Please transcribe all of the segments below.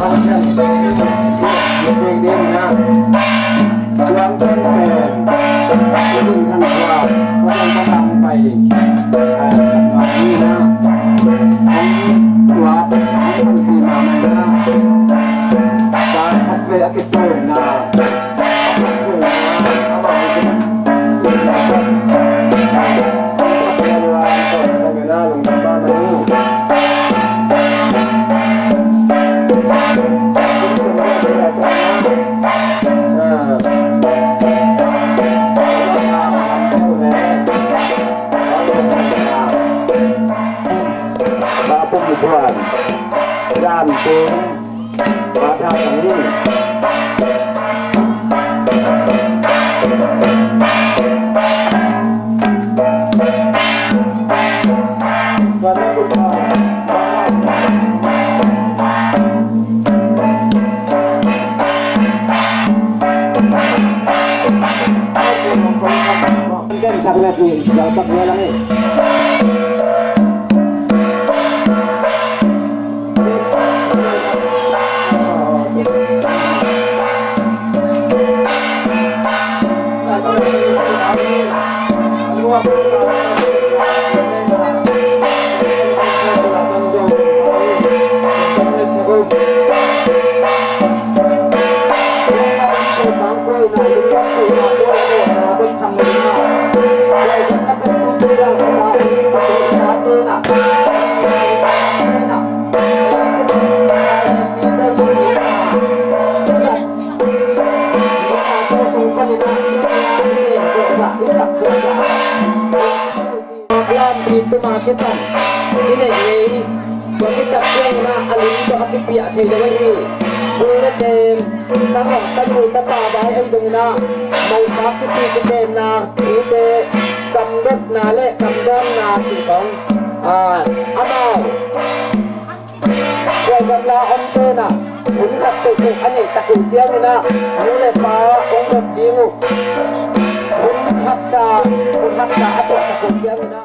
เขาเช่นเด็กเด็กนะรวมเป็นยิ่งท่านว่าก็ต้องทำไปวันนี้นะของตัวคนที่มาใหม่นะการพัฒนากิจการนะด้านเชิงมาทางนี้วันนี้คุณพ่อเก่งจังเลยพี่เราตักเยอะแล้วนี่มาเก็ตต่อที่ไหนนี้ตัวที่จับเรื่องนะอันนี้ตัวที่เปียกที่จะไว้นี่ดูแลเต็มสมองตั้งอยู่ตั้งตาไว้ไอ้ตรงนะไม่ซับที่ตีเต็มนะนี่เตะกำรถนาและกำด้านนาสิ่งของอาเมาโดยกำลาอมเตนะหุ่นขับตุกอันนี้ตะกุ่นเชียงเลยนะรู้เลยป้าองค์แบบยิงหุ่นขับตาตัวตะกุ่นเชียงเลยนะ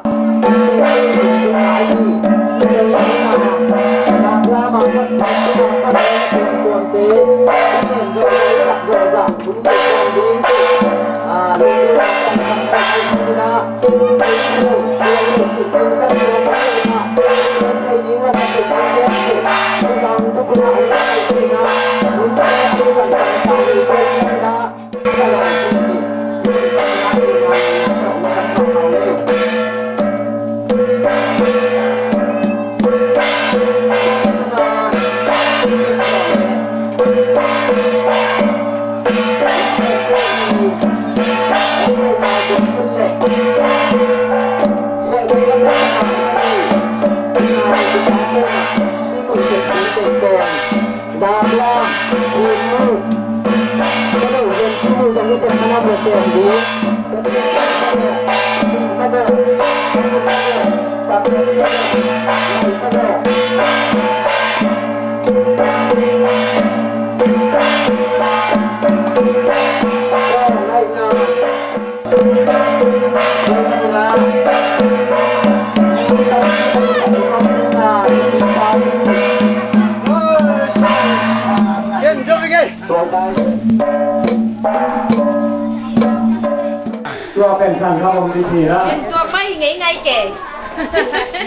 ตัวเป็นสังคมดีทีแล้วเป็นตัวไม่ไงแก่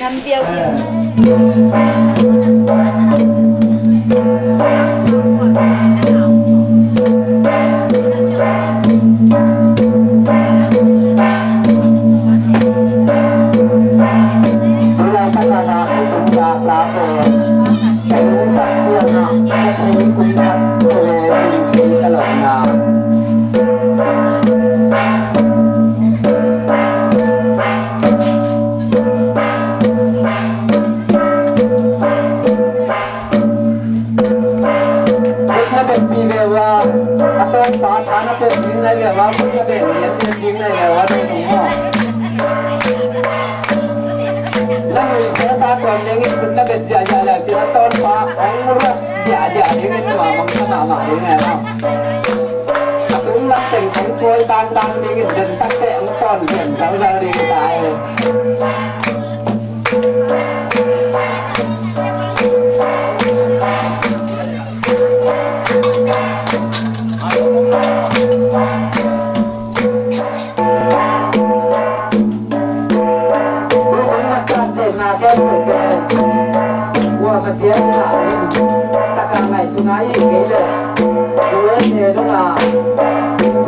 งานเดียวbang dingin dan pakai engkon dan kalau dari saya sungai gede dua sedonga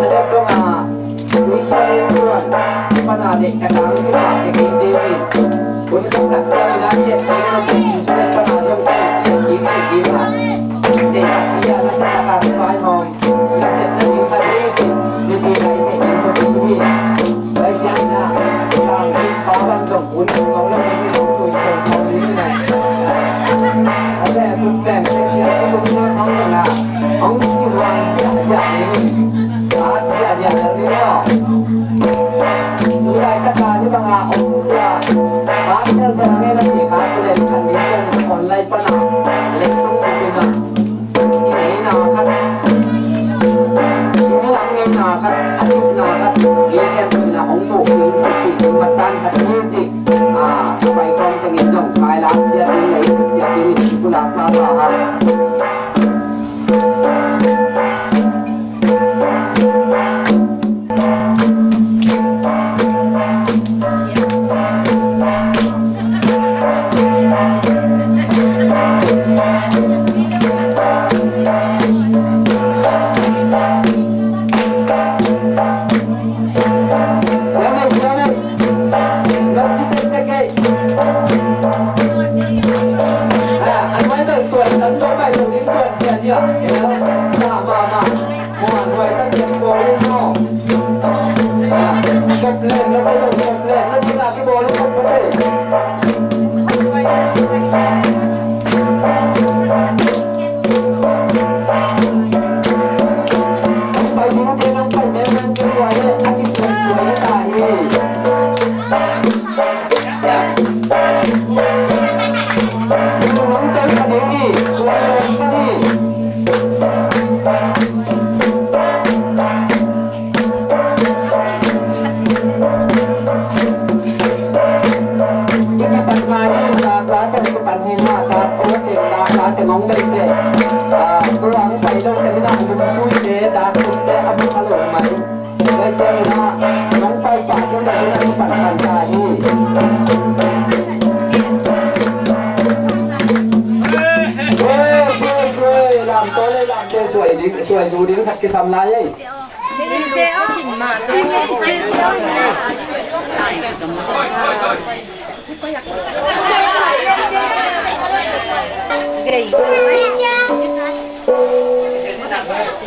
ada donga bisa diuruan mana dek kadang kita ke dewi untuk tak siapa dia kita pada jom kita kita dek dia rasa tak baik mau rasa tak kita ni lebih baik seperti ini bagaimana kami pawan dong untuk orang ini untuk sesuatu ini ada pun plan saya pun orang lah orang orang dia ini dia dari dia mulai kata ni bang orang dia pasal kerana lagi aku dari kami online pernah lekung kita ini nak kan ini orang nak kan ada nak kan dia kan nak untuk untuk matan kan ni sihไปกองตะเงินต้องขายร้านเสียดีเลยเสียดีกุหลาบพาราสวยดูดิสักกี่สามลายเลยเจ้าหินมาเจ้า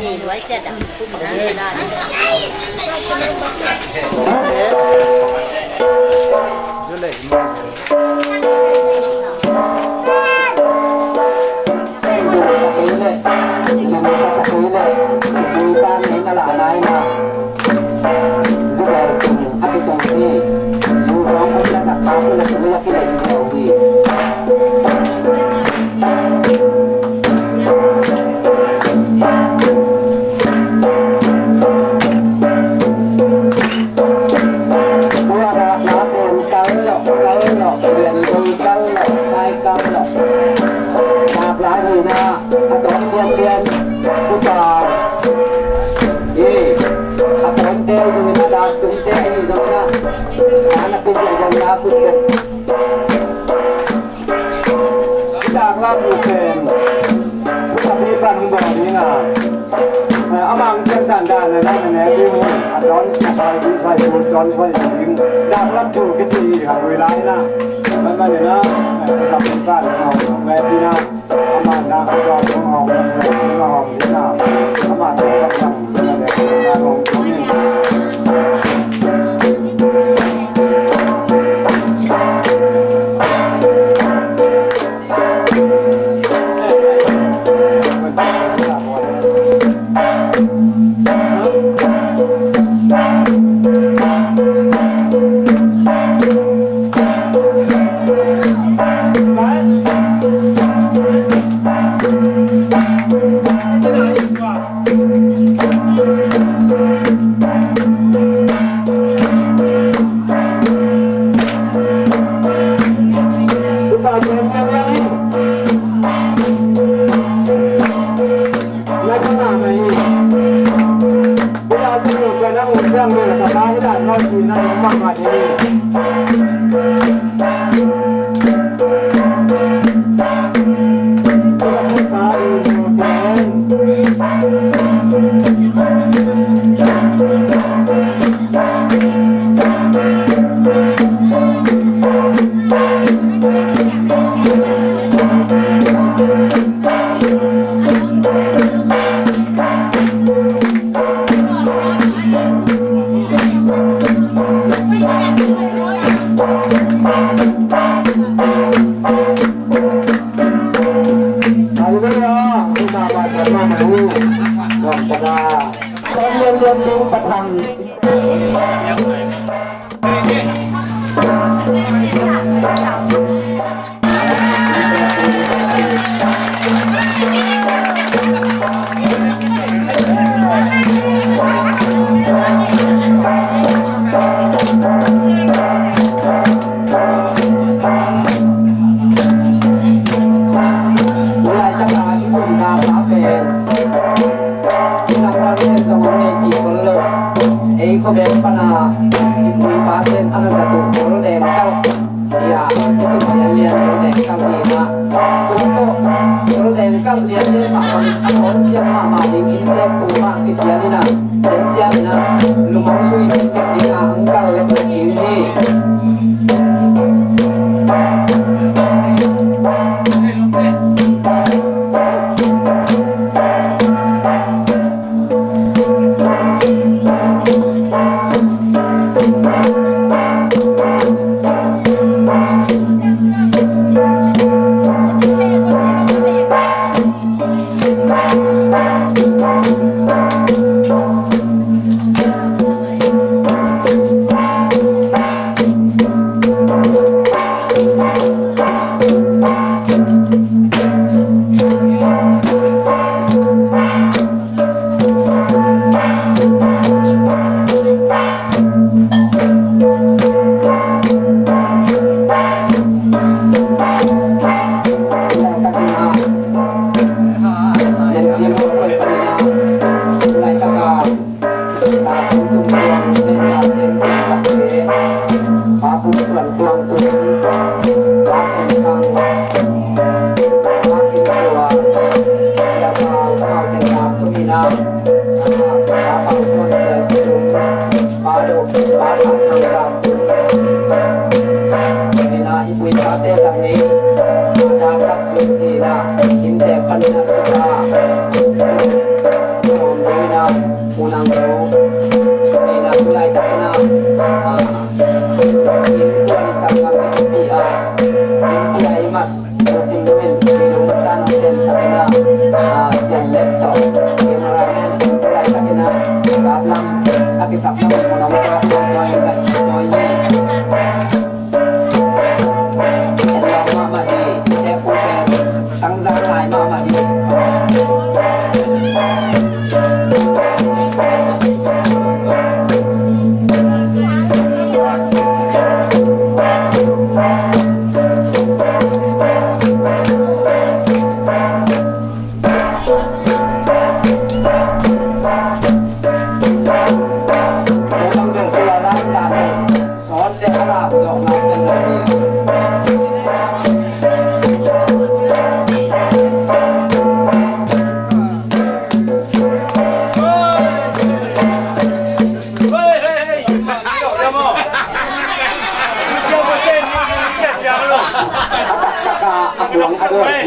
นี่ด้วยเจ็ดอ่ะคุ้มนะได้จุเลยจากลาบูเซนผู้ทำพิธีการบ่อนี้นะเอามาเช็คด่านเลยนะในนี้ที่มันร้อนไปที่ไปร้อนไปถึงด่านรับจูกิจีค่ะเวลานะมันมาเนี่ยนะทำเป็นการของแม่ที่นะเอามาด่านร้อนของหอมของหอมที่นะเอามาเป็นกำลังในการของนี่ Right? มาบาดมาหูดอกกระดาตอนเรียนรู้ประทังKemudian pada ibu pasien anak satu orang dental siap itu lihat dental lima untuk orang dental lihat dia orang siap mama ini rumah kesianina dan siapina lumang suwi di angkal lepas ini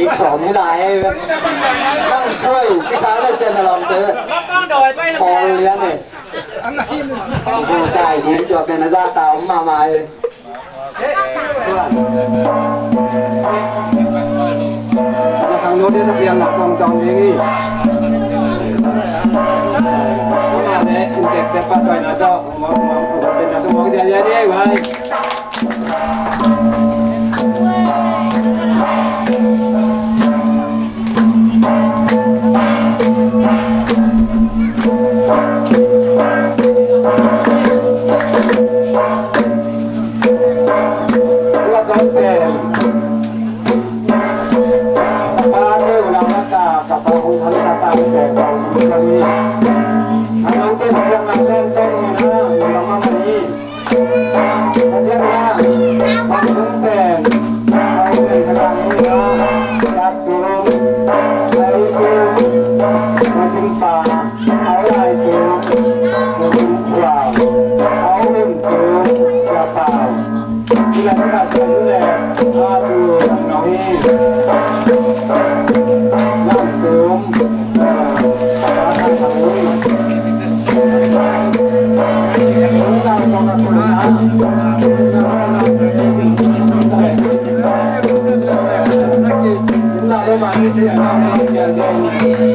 อีกสองไม่ได้ต้องช่วยพี่ค้าได้เจนลองเจอพอเลี้ยงเนี่ยใช่ทีมจบเป็นนักล่าตามาเลยทางโน้นที่ทะเบียนหลักกองจองนี้นี่เนี่ยอินเด็กซ์เซปัสไปนะเจ้ามาเป็นนักมวยเยอะๆไว้Terima kasih.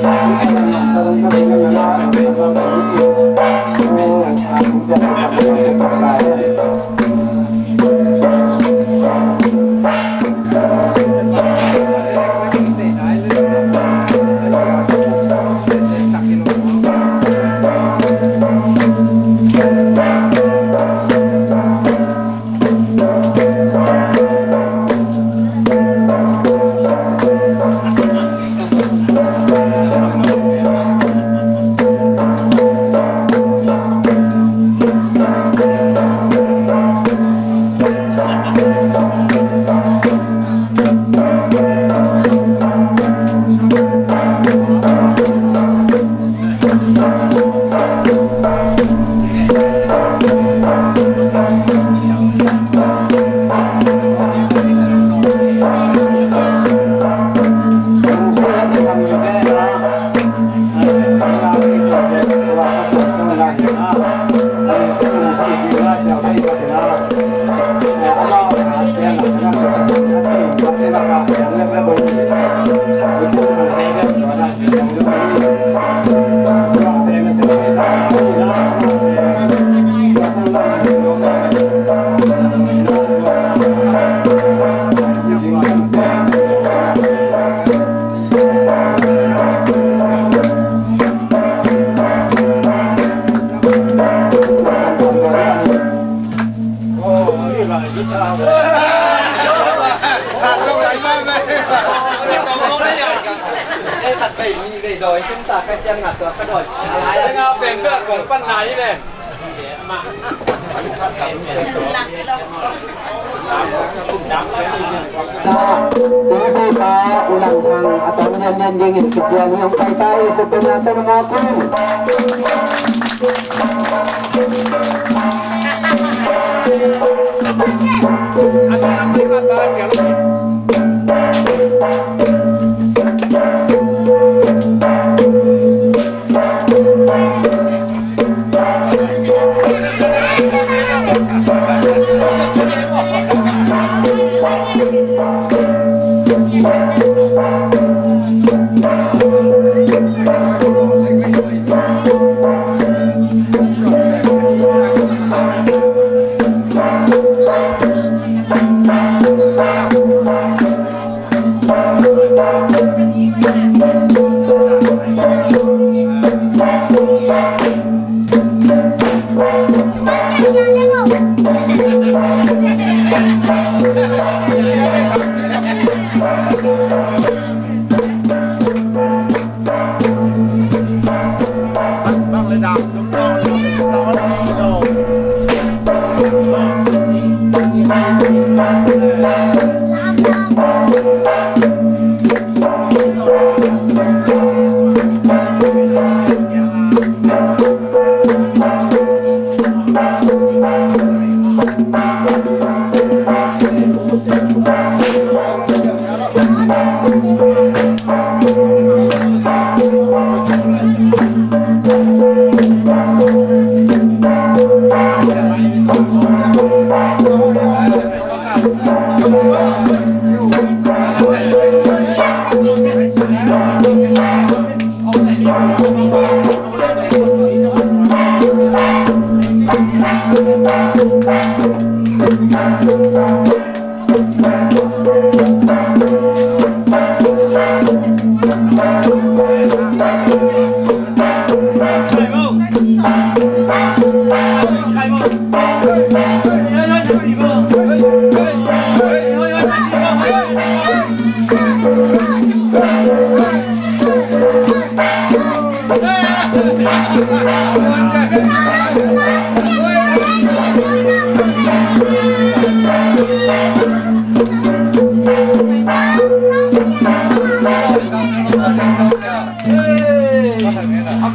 เป็นเรื่องของปั้นไหนเลยulang sang atau nyanyian dingin kecil yang kai-kai kepenatan aku.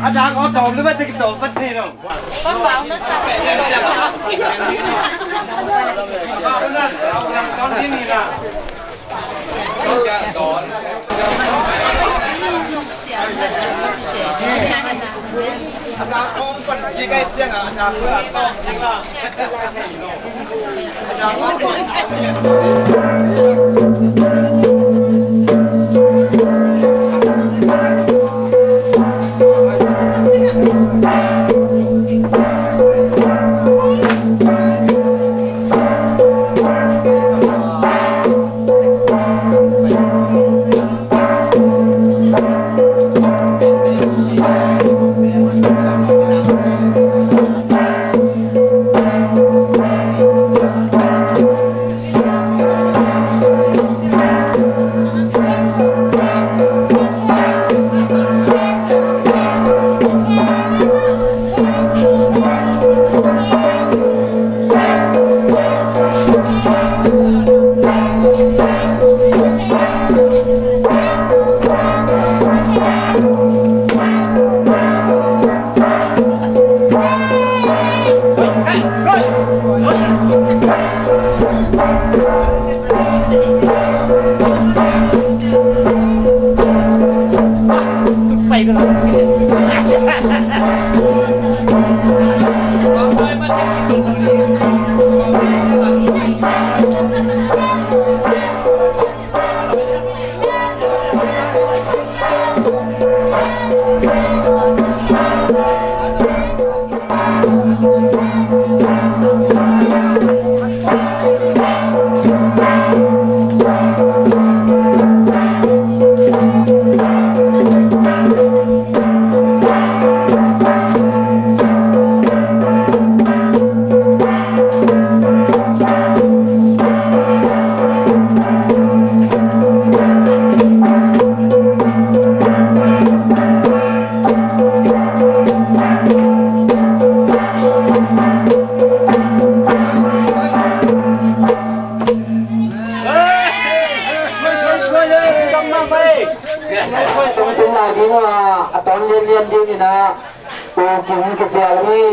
อาจารย์ขอตอบหรือว่าจะตอบประเทศเราต้องเบานะสักตอนที่นี่นะจะสอนอาจารย์ของคนที่ใกล้เที่ยงอาจารย์เพื่อต้องจริงอ่ะอาจารย์ว่าคน กันเลยก็ไปมาจะกินตัวเป็นลายนี้ว่าตอนเรียนดีนี่นะโอ้กินกาแฟนี่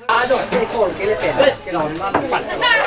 Aduh, cek kol, kele pera. Kelo, mana pat.